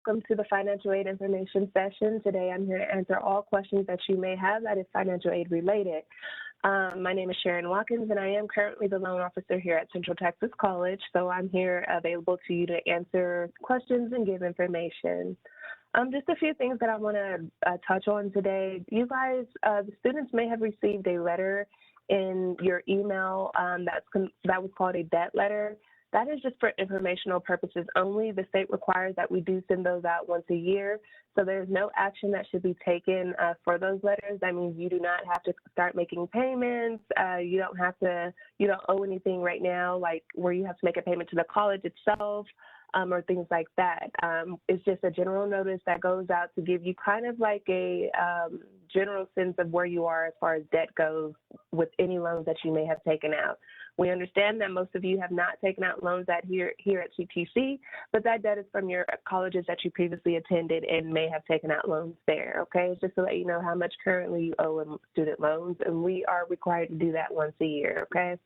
welcome to the financial aid information session. Today I'm here to answer all questions that you may have that is financial aid related. My name is Sharon Watkins, and I am currently the loan officer here at Central Texas College, so I'm here available to you to answer questions and give information. Just a few things that I want to touch on today. You guys, the students may have received a letter in your email that was called a debt letter. That is just for informational purposes only. The state requires that we do send those out once a year. So there's no action that should be taken for those letters. That means you do not have to start making payments. You don't owe anything right now, like where you have to make a payment to the college itself or things like that. It's just a general notice that goes out to give you kind of like a general sense of where you are as far as debt goes with any loans that you may have taken out. We understand that most of you have not taken out loans here at CTC, but that debt is from your colleges that you previously attended and may have taken out loans there, okay? Just to let you know how much currently you owe in student loans, and we are required to do that once a year, okay?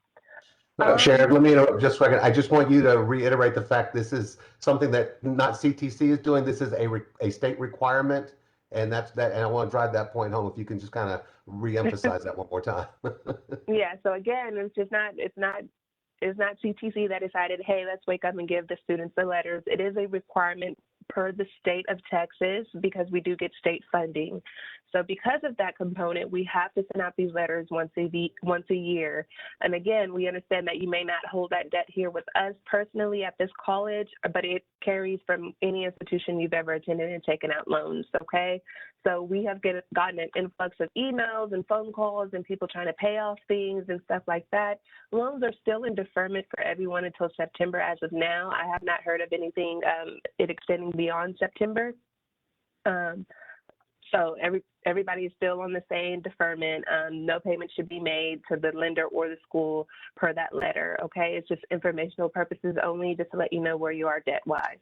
Sharon, let me interrupt just a second. I just want you to reiterate the fact this is something that not CTC is doing. This is a state requirement, and and I want to drive that point home. If you can just kind of re-emphasize that one more time. Yeah. So again, it's not CTC that decided, hey, let's wake up and give the students the letters. It is a requirement per the state of Texas because we do get state funding. So because of that component, we have to send out these letters once a year. And again, we understand that you may not hold that debt here with us personally at this college, but it carries from any institution you've ever attended and taken out loans, okay? So we have gotten an influx of emails and phone calls and people trying to pay off things and stuff like that. Loans are still in deferment for everyone until September as of now. I have not heard of anything it extending beyond September. So everybody is still on the same deferment. No payment should be made to the lender or the school per that letter, okay? It's just informational purposes only, just to let you know where you are debt-wise.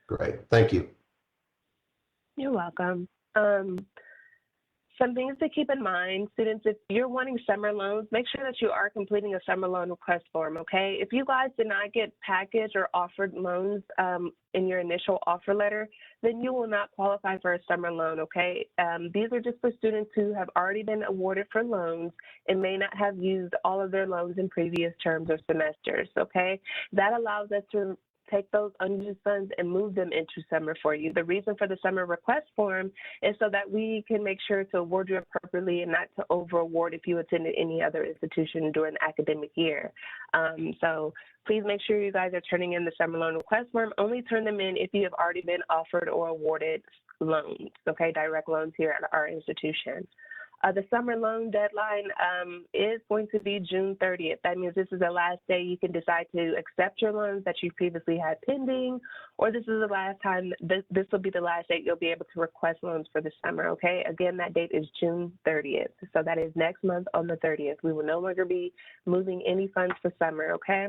Great, thank you. You're welcome. Some things to keep in mind, students, if you're wanting summer loans, make sure that you are completing a summer loan request form, okay? If you guys did not get packaged or offered loans in your initial offer letter, then you will not qualify for a summer loan, okay? These are just for students who have already been awarded for loans and may not have used all of their loans in previous terms or semesters, okay? That allows us to take those unused funds and move them into summer for you. The reason for the summer request form is so that we can make sure to award you appropriately and not to over-award if you attended any other institution during the academic year. So please make sure you guys are turning in the summer loan request form. Only turn them in if you have already been offered or awarded loans, okay, direct loans here at our institution. The summer loan deadline is going to be June 30th. That means this is the last day you can decide to accept your loans that you previously had pending, or this is the last time, this will be the last date you'll be able to request loans for the summer, okay? Again, that date is June 30th. So that is next month on the 30th. We will no longer be moving any funds for summer, okay?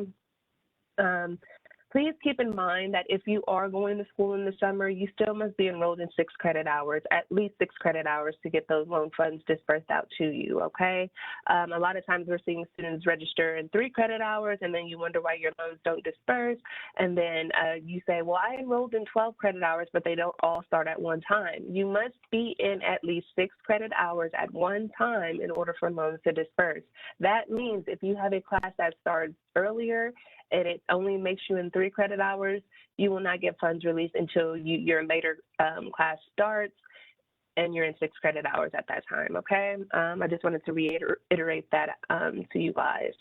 Please keep in mind that if you are going to school in the summer, you still must be enrolled in 6 credit hours, at least 6 credit hours to get those loan funds dispersed out to you, okay? A lot of times we're seeing students register in 3 credit hours and then you wonder why your loans don't disperse. And then you say, well, I enrolled in 12 credit hours, but they don't all start at one time. You must be in at least 6 credit hours at one time in order for loans to disperse. That means if you have a class that starts earlier and it only makes you in 3 credit hours, you will not get funds released until your later class starts and you're in 6 credit hours at that time, okay? I just wanted to reiterate that to you guys.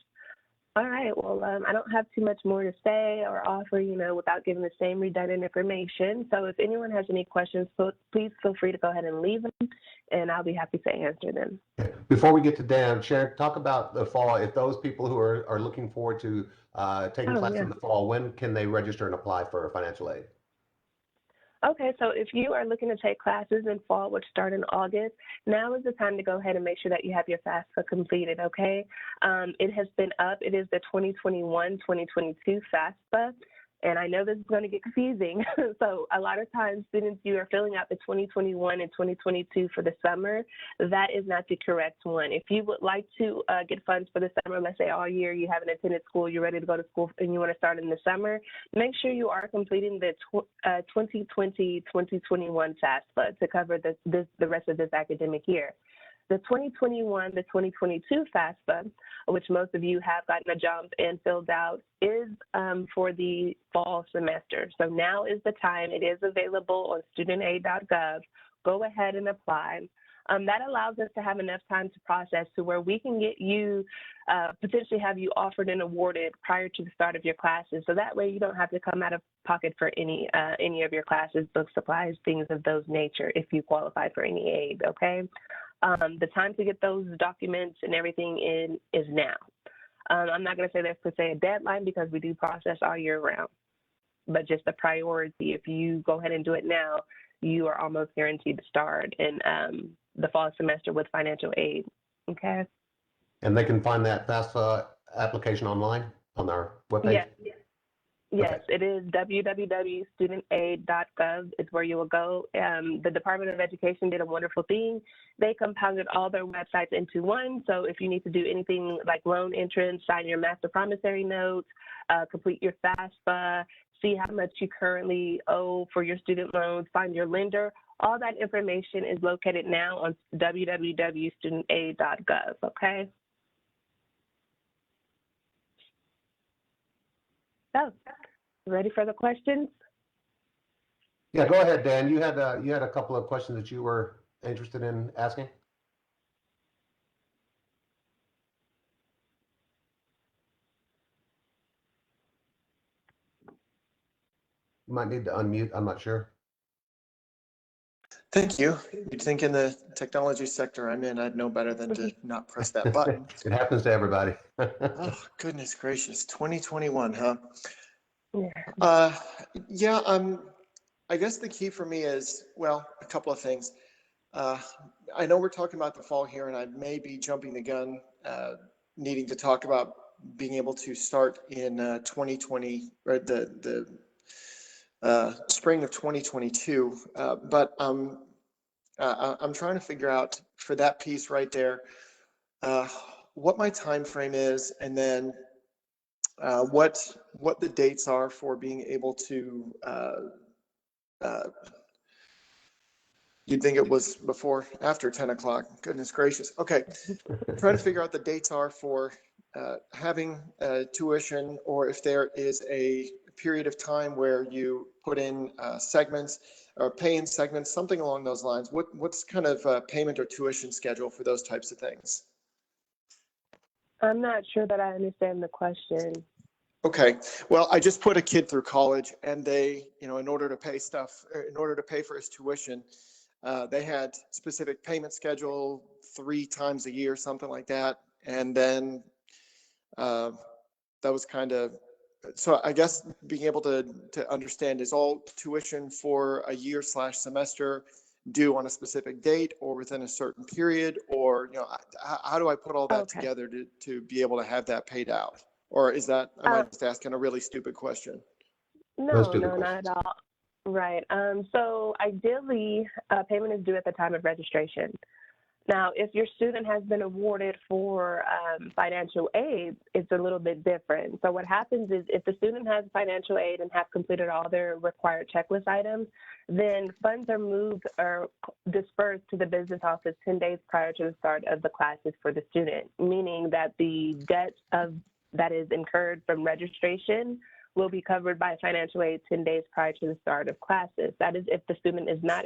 All right, well, I don't have too much more to say or offer, without giving the same redundant information. So if anyone has any questions, please feel free to go ahead and leave them, and I'll be happy to answer them. Before we get to Dan, Sharon, talk about the fall. If those people who are looking forward to taking classes in the fall, when can they register and apply for financial aid? Okay, so if you are looking to take classes in fall, which start in August, now is the time to go ahead and make sure that you have your FAFSA completed, okay? It has been up. It is the 2021-2022 FAFSA. And I know this is going to get confusing. So a lot of times students, you are filling out the 2021 and 2022 for the summer. That is not the correct one. If you would like to get funds for the summer, let's say all year you haven't attended school, you're ready to go to school and you want to start in the summer, make sure you are completing the 2020-2021 FAFSA to cover the rest of this academic year. The 2021 to 2022 FAFSA, which most of you have gotten a jump and filled out, is for the fall semester. So now is the time. It is available on studentaid.gov. Go ahead and apply. That allows us to have enough time to process to where we can get you, potentially have you offered and awarded prior to the start of your classes. So that way you don't have to come out of pocket for any of your classes, books, supplies, things of those nature if you qualify for any aid, okay? The time to get those documents and everything in is now. I'm not going to say there's per se a deadline because we do process all year round, but just a priority. If you go ahead and do it now, you are almost guaranteed to start in the fall semester with financial aid, okay? And they can find that FAFSA application online on our webpage? Yes. Yes, Okay. it is www.studentaid.gov is where you will go. The Department of Education did a wonderful thing. They compounded all their websites into one. So if you need to do anything like loan entrance, sign your master promissory note, complete your FAFSA, see how much you currently owe for your student loans, find your lender, all that information is located now on www.studentaid.gov, okay? So, ready for the questions? Yeah, go ahead, Dan. You had a couple of questions that you were interested in asking. You might need to unmute. I'm not sure. Thank you. You'd think in the technology sector I'm in, I'd know better than to not press that button. It happens to everybody. Oh, goodness gracious. 2021, huh? Yeah. Yeah, I guess the key for me is, well, a couple of things. I know we're talking about the fall here, and I may be jumping the gun, needing to talk about being able to start in 2020, or the spring of 2022. But I'm trying to figure out for that piece right there, what my time frame is, and then what the dates are for being able to. You'd think it was before, after 10 o'clock. Goodness gracious. Okay, trying to figure out the dates are for having tuition, or if there is a period of time where you put in segments or pay in segments, something along those lines. What's kind of payment or tuition schedule for those types of things? I'm not sure that I understand the question. Okay, well, I just put a kid through college, and they, in order to pay for his tuition, they had specific payment schedule 3 times a year, something like that. And then that was kind of, so I guess being able to understand, is all tuition for a year/semester due on a specific date or within a certain period, or, how do I put all that together to be able to have that paid out? Or is that, am I just asking a really stupid question? No, not at all. Right. So ideally, payment is due at the time of registration. Now, if your student has been awarded for financial aid, it's a little bit different. So what happens is if the student has financial aid and have completed all their required checklist items, then funds are moved or dispersed to the business office 10 days prior to the start of the classes for the student, meaning that the debt that is incurred from registration will be covered by financial aid 10 days prior to the start of classes. That is if the student is not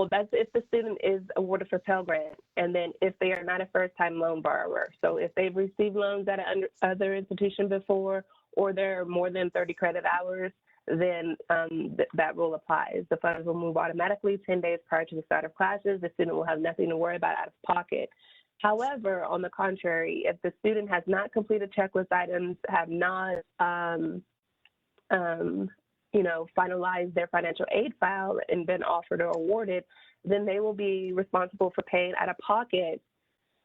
that's if the student is awarded for Pell Grant, and then if they are not a first-time loan borrower. So if they've received loans at other institution before, or there are more than 30 credit hours, then that rule applies. The funds will move automatically 10 days prior to the start of classes. The student will have nothing to worry about out of pocket. However, on the contrary, if the student has not completed checklist items, have not, finalized their financial aid file and been offered or awarded, then they will be responsible for paying out of pocket.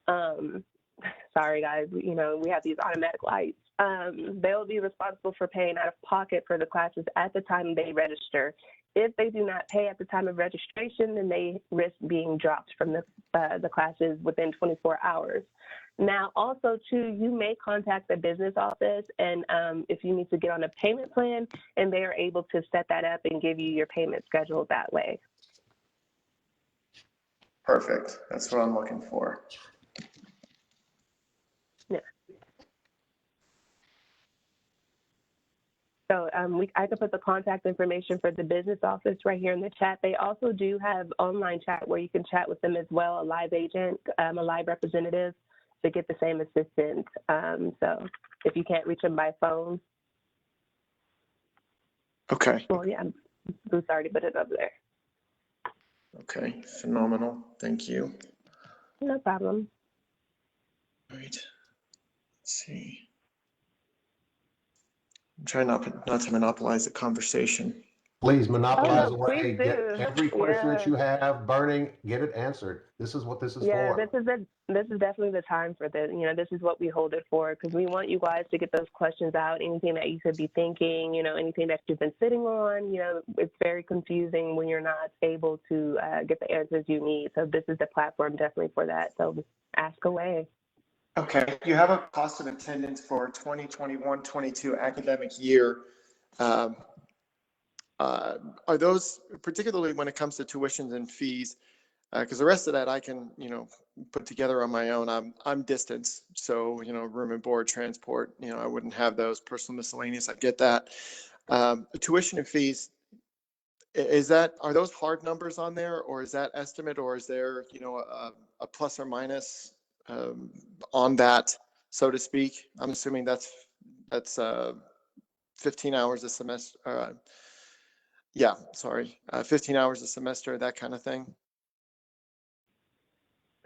Sorry, guys, we have these automatic lights. they'll be responsible for paying out of pocket for the classes at the time they register. If they do not pay at the time of registration, then they risk being dropped from the classes within 24 hours. Now, also, too, you may contact the business office, and if you need to get on a payment plan, and they are able to set that up and give you your payment schedule that way. Perfect. That's what I'm looking for. Yeah. So I could put the contact information for the business office right here in the chat. They also do have online chat where you can chat with them as well, a live agent, a live representative to get the same assistance. So if you can't reach them by phone. Okay. Well, yeah, Bruce already put it up there. Okay. Phenomenal. Thank you. No problem. All right. Let's see. I'm trying not to monopolize the conversation. Please monopolize Oh, no, away. please Get do. every question that Yeah. you have burning, get it answered. This is what this is Yeah, for. this is definitely the time for this. You know, this is what we hold it for, because we want you guys to get those questions out. Anything that you could be thinking, you know, anything that you've been sitting on. You know, it's very confusing when you're not able to get the answers you need. So this is the platform definitely for that. So ask away. Okay. You have a cost of attendance for 2021-22 academic year. Are those, particularly when it comes to tuitions and fees, because the rest of that I can, you know, put together on my own. I'm distance, so, you know, room and board, transport, you know, I wouldn't have those. Personal miscellaneous, I get that. Tuition and fees, are those hard numbers on there, or is that estimate, or is there, you know, a plus or minus on that, so to speak? I'm assuming that's 15 hours a semester. Yeah, sorry, 15 hours a semester, that kind of thing.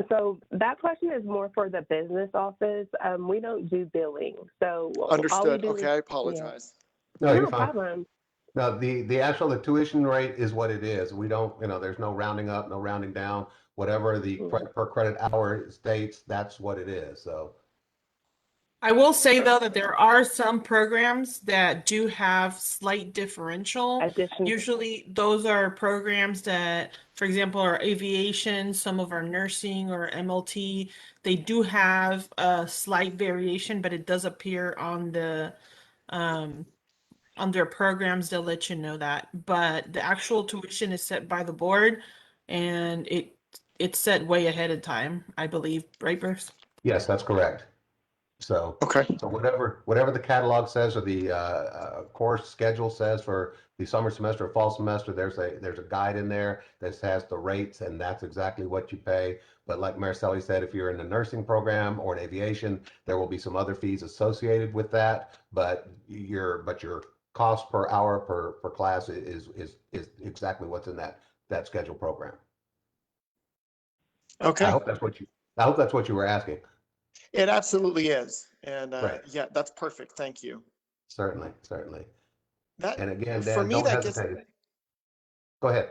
So that question is more for the business office. We don't do billing. So Understood. all we do Okay, I apologize. No, you're no fine. problem. No, the tuition rate is what it is. We don't, you know, there's no rounding up, no rounding down. Whatever the per credit hour states, that's what it is. So I will say though that there are some programs that do have slight differential. Addition. Usually those are programs that, for example, our aviation, some of our nursing or MLT, they do have a slight variation, but it does appear on the on their programs, they'll let you know that. But the actual tuition is set by the board, and it's set way ahead of time, I believe, right, Bruce? yes, that's correct. So, Okay. so whatever the catalog says or the course schedule says for the summer semester or fall semester, there's a guide in there that has the rates, and that's exactly what you pay. But like Marcelli said, if you're in the nursing program or in aviation, there will be some other fees associated with that. But your cost per hour per class is exactly what's in that schedule program. Okay. I hope that's what you were asking. It absolutely is. And Right. yeah, that's perfect. Thank you. Certainly. And again, For Dan, me, don't that hesitate. Go ahead.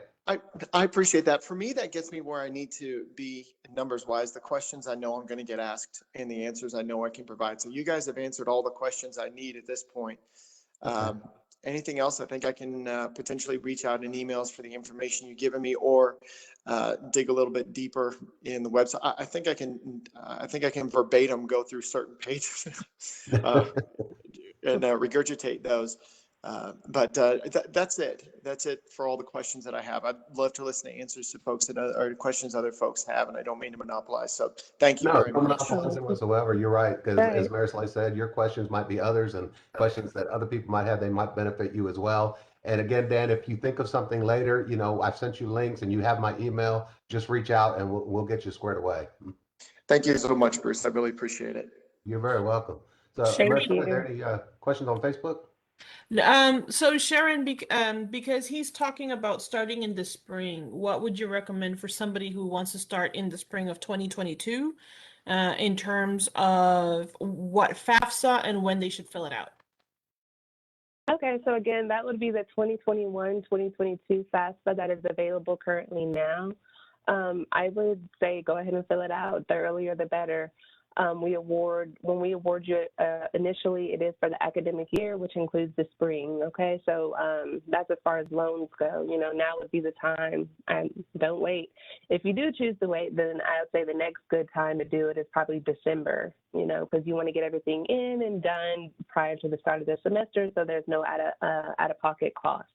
I appreciate that. For me, that gets me where I need to be numbers wise. The questions I know I'm going to get asked and the answers I know I can provide. So you guys have answered all the questions I need at this point. Anything else? I think I can potentially reach out in emails for the information you've given me, or dig a little bit deeper in the website. I think I can verbatim go through certain pages and regurgitate those. But that's it. That's it for all the questions that I have. I'd love to listen to answers to folks or questions other folks have, and I don't mean to monopolize. So thank you No, very no much. monopolizing whatsoever. You're right, because Right. as Marisol said, your questions might be others, and questions that other people might have, they might benefit you as well. And again, Dan, if you think of something later, you know, I've sent you links and you have my email, just reach out and we'll get you squared away. Thank you so much, Bruce. I really appreciate it. You're very welcome. So, Thank Marisol, you. are there any questions on Facebook? So Sharon, because he's talking about starting in the spring, what would you recommend for somebody who wants to start in the spring of 2022, in terms of what FAFSA and when they should fill it out? Okay, so again, that would be the 2021-2022 FAFSA that is available currently now. I would say go ahead and fill it out. The earlier, the better. when we award you initially, it is for the academic year, which includes the spring. Okay, so that's as far as loans go. You know, now would be the time, and don't wait. If you do choose to wait, then I would say the next good time to do it is probably December. You know, because you want to get everything in and done prior to the start of the semester, so there's no out-of-pocket cost.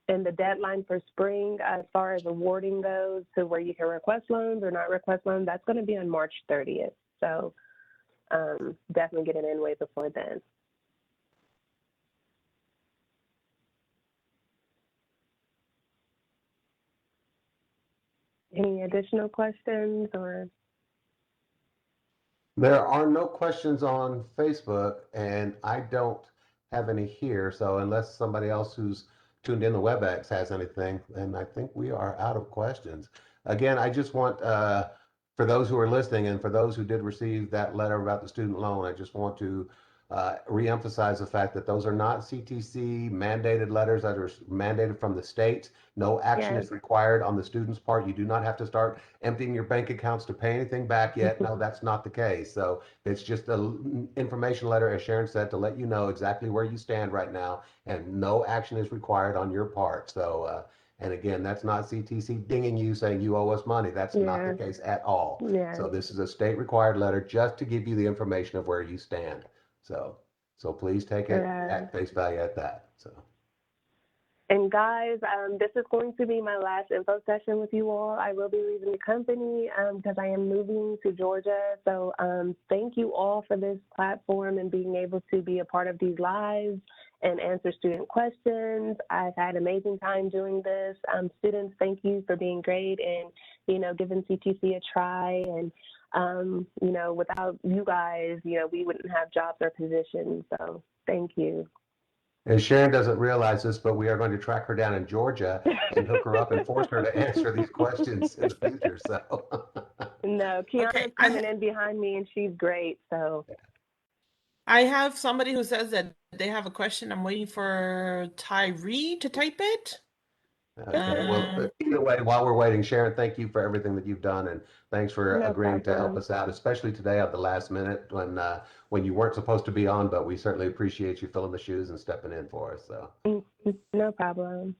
And the deadline for spring, as far as awarding goes, to where you can request loans or not request loans, that's going to be on March 30th. So definitely get it in way before then. Any additional questions or? There are no questions on Facebook, and I don't have any here. So unless somebody else who's tuned in the WebEx has anything, then I think we are out of questions. Again, I just want, for those who are listening and for those who did receive that letter about the student loan, I just want to reemphasize the fact that those are not CTC mandated letters that are mandated from the state. No action is required on the student's part. You do not have to start emptying your bank accounts to pay anything back yet. No, that's not the case. So it's just an information letter, as Sharon said, to let you know exactly where you stand right now, and no action is required on your part. So, and again, that's not CTC dinging you saying you owe us money. That's not the case at all. So this is a state required letter just to give you the information of where you stand. So please take it at face value at that. So. And guys, this is going to be my last info session with you all. I will be leaving the company because I am moving to Georgia. So thank you all for this platform and being able to be a part of these lives and answer student questions. I've had an amazing time doing this. Students, thank you for being great and, you know, giving CTC a try. And, you know, without you guys, you know, we wouldn't have jobs or positions. So thank you. And Sharon doesn't realize this, but we are going to track her down in Georgia and hook her up and force her to answer these questions in the future. So no, Kiana's coming in behind me and she's great. So I have somebody who says that they have a question. I'm waiting for Tyree to type it. Okay, well, either way, while we're waiting, Sharon, thank you for everything that you've done, and thanks for agreeing to help us out, especially today at the last minute when you weren't supposed to be on, but we certainly appreciate you filling the shoes and stepping in for us. So no problem.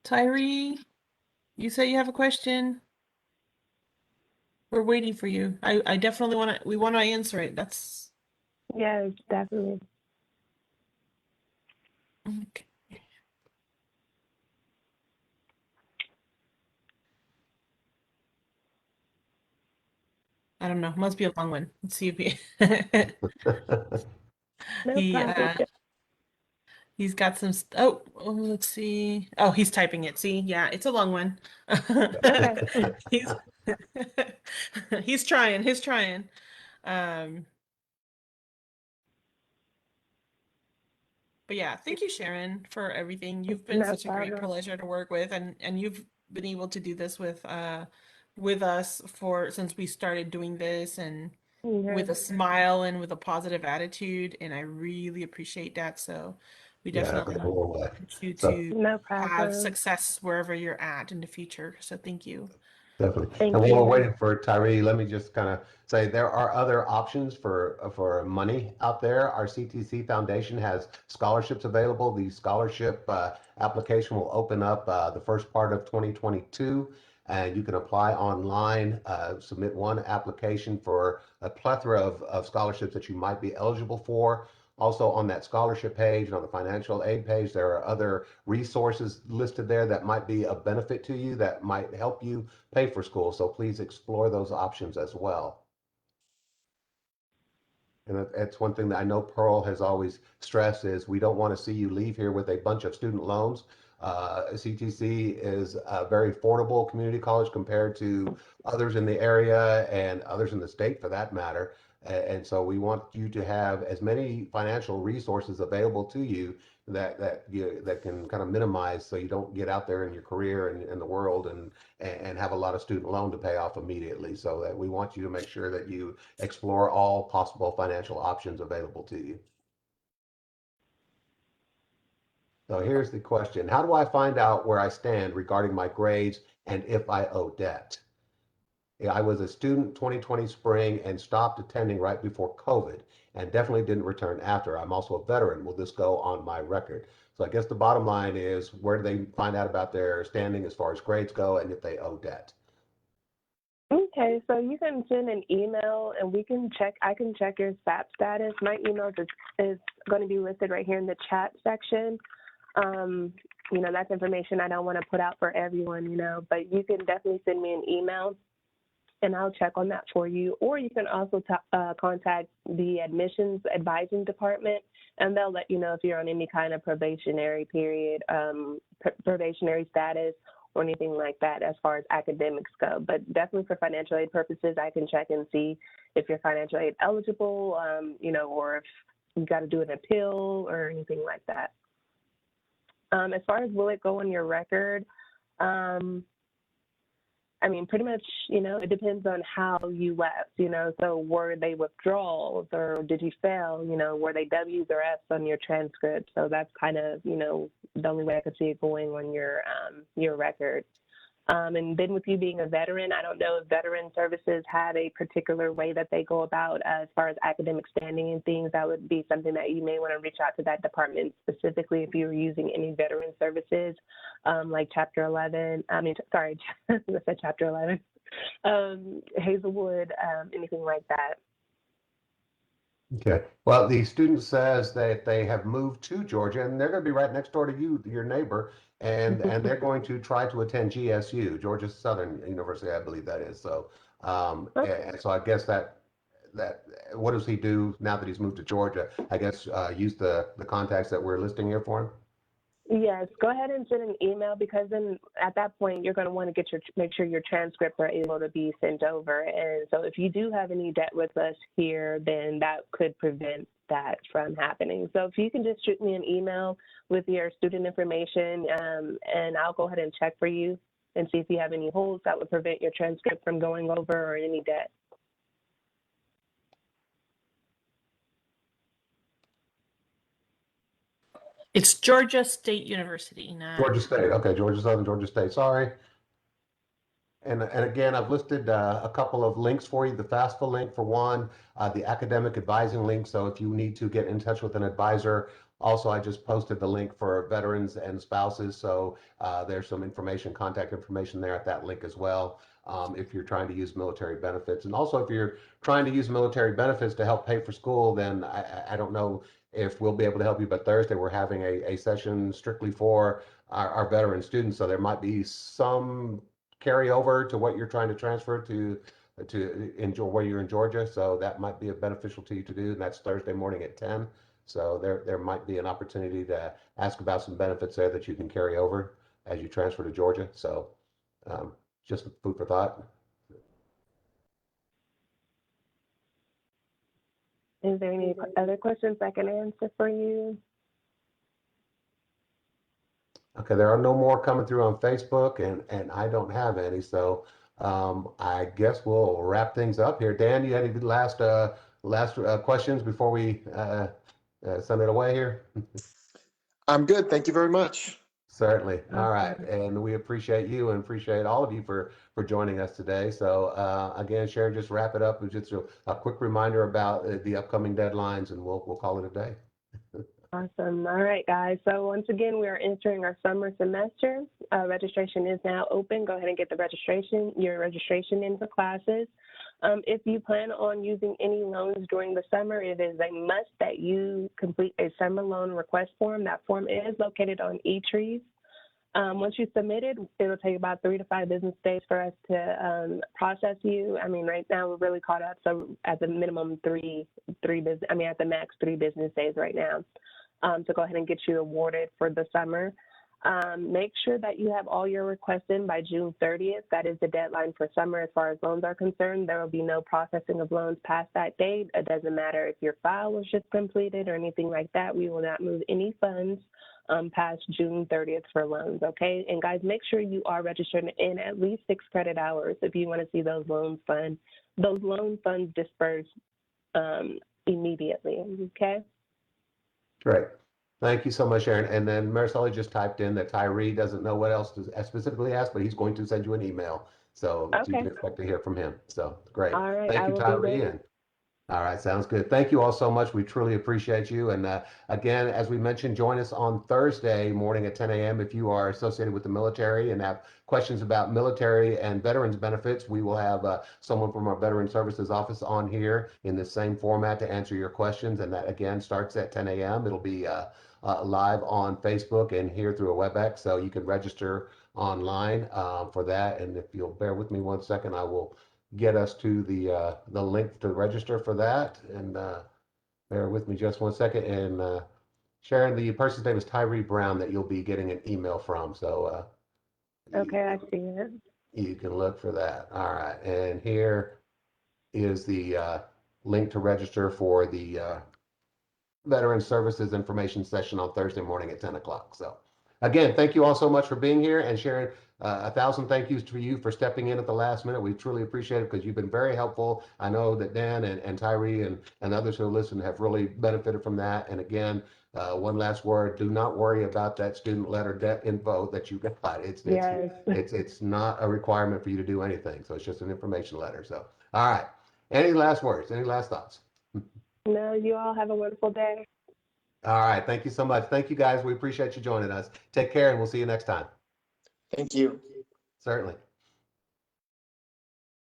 Tyree, you say you have a question? We're waiting for you. I definitely we want to answer it. That's yes, definitely. okay. I don't know. Must be a long one. Let's see if he he's got some let's see. Oh, he's typing it. See? Yeah, it's a long one. He's trying. He's trying. But yeah, thank you, Sharon, for everything. You've been such a great pleasure to work with, and you've been able to do this with us since we started doing this, and with a smile and with a positive attitude, and I really appreciate that. So we definitely want you to have success wherever you're at in the future. So thank you. Definitely. And while we're waiting for Tyree, let me just kind of say there are other options for money out there. Our CTC Foundation has scholarships available. The scholarship application will open up the first part of 2022, and you can apply online, submit one application for a plethora of scholarships that you might be eligible for. Also on that scholarship page and on the financial aid page, there are other resources listed there that might be of benefit to you, that might help you pay for school. So please explore those options as well. And that's one thing that I know Pearl has always stressed is we don't want to see you leave here with a bunch of student loans. CTC is a very affordable community college compared to others in the area and others in the state for that matter. And so we want you to have as many financial resources available to you that can kind of minimize so you don't get out there in your career and in the world and have a lot of student loan to pay off immediately. So that we want you to make sure that you explore all possible financial options available to you. So here's the question. How do I find out where I stand regarding my grades and if I owe debt? Yeah, I was a student 2020 spring and stopped attending right before COVID and definitely didn't return after. I'm also a veteran. Will this go on my record? So I guess the bottom line is, where do they find out about their standing as far as grades go and if they owe debt? Okay, so you can send an email and we can check, I can check your SAP status. My email is going to be listed right here in the chat section. You know, that's information I don't want to put out for everyone, you know, but you can definitely send me an email and I'll check on that for you. Or you can also contact the admissions advising department, and they'll let you know if you're on any kind of probationary period, probationary status, or anything like that as far as academics go. But definitely for financial aid purposes, I can check and see if you're financial aid eligible, you know, or if you got to do an appeal or anything like that. As far as will it go on your record, I mean, pretty much, you know, it depends on how you left, you know, so were they withdrawals or did you fail, you know, were they W's or F's on your transcript? So that's kind of, you know, the only way I could see it going on your record. And then with you being a veteran, I don't know if veteran services have a particular way that they go about as far as academic standing and things. That would be something that you may want to reach out to that department specifically if you're using any veteran services, like Chapter 11. I mean, sorry, I said Chapter 11, Hazelwood, anything like that. Okay. Well, the student says that they have moved to Georgia and they're going to be right next door to you, your neighbor, and they're going to try to attend GSU, Georgia Southern University, I believe that is. So, and so I guess that what does he do now that he's moved to Georgia? I guess use the contacts that we're listing here for him. Yes, go ahead and send an email, because then at that point you're going to want to make sure your transcripts are able to be sent over. And so if you do have any debt with us here, then that could prevent that from happening. So if you can just shoot me an email with your student information, and I'll go ahead and check for you and see if you have any holds that would prevent your transcript from going over or any debt. It's Georgia State University, not Georgia State. Okay, Georgia Southern, Georgia State. Sorry. And again, I've listed a couple of links for you. The FAFSA link for one, the academic advising link. So if you need to get in touch with an advisor, also I just posted the link for veterans and spouses. So there's some information, contact information there at that link as well. If you're trying to use military benefits, and also if you're trying to use military benefits to help pay for school, then I don't know if we'll be able to help you, but Thursday we're having a session strictly for our veteran students. So there might be some carry over to what you're trying to transfer to enjoy where you're in Georgia. So that might be beneficial to you to do. And that's Thursday morning at 10. So there might be an opportunity to ask about some benefits there that you can carry over as you transfer to Georgia. So just food for thought. Is there any other questions I can answer for you? Okay, there are no more coming through on Facebook, and I don't have any. So I guess we'll wrap things up here. Dan, you had any last questions before we send it away here? I'm good. Thank you very much. Certainly. All right. And we appreciate you and appreciate all of you for joining us today. So again, Sharon, just wrap it up with just a quick reminder about the upcoming deadlines, and we'll call it a day. Awesome. All right, guys. So once again, we are entering our summer semester. Registration is now open. Go ahead and get your registration in for classes. If you plan on using any loans during the summer, it is a must that you complete a summer loan request form. That form is located on eTrees. Once you submit it, it'll take about 3 to 5 business days for us to process you. I mean, right now we're really caught up, so at the minimum at the max 3 business days right now. To go ahead and get you awarded for the summer. Make sure that you have all your requests in by June 30th. That is the deadline for summer as far as loans are concerned. There will be no processing of loans past that date. It doesn't matter if your file was just completed or anything like that. We will not move any funds past June 30th for loans, okay? And guys, make sure you are registered in at least 6 credit hours if you want to see those loan funds dispersed immediately, okay? Great. Thank you so much, Sharon. And then Maricela just typed in that Tyree doesn't know what else to specifically ask, but he's going to send you an email. So you can Okay. expect to hear from him. So great. All right. Thank I you, will be Tyree. waiting. And all right, sounds good. Thank you all so much. We truly appreciate you. And again, as we mentioned, join us on Thursday morning at 10 a.m. If you are associated with the military and have questions about military and veterans benefits, we will have someone from our Veteran Services Office on here in the same format to answer your questions. And that again starts at 10 a.m. It'll be live on Facebook and here through a WebEx, so you can register online for that. And if you'll bear with me one second, I will get us to the link to register for that. And bear with me just one second. And Sharon, the person's name is Tyree Brown that you'll be getting an email from. So Okay, I see it. you can look for that. All right. And here is the link to register for the Veteran Services Information Session on Thursday morning at 10 o'clock. So again, thank you all so much for being here. And Sharon, 1,000 thank yous to you for stepping in at the last minute. We truly appreciate it because you've been very helpful. I know that Dan and Tyree and others who listen have really benefited from that. And again, one last word, do not worry about that student letter debt info that you got. Yes. It's not a requirement for you to do anything. So it's just an information letter. So, all right. Any last words? Any last thoughts? No, you all have a wonderful day. All right. Thank you so much. Thank you, guys. We appreciate you joining us. Take care, and we'll see you next time. Thank you. Certainly.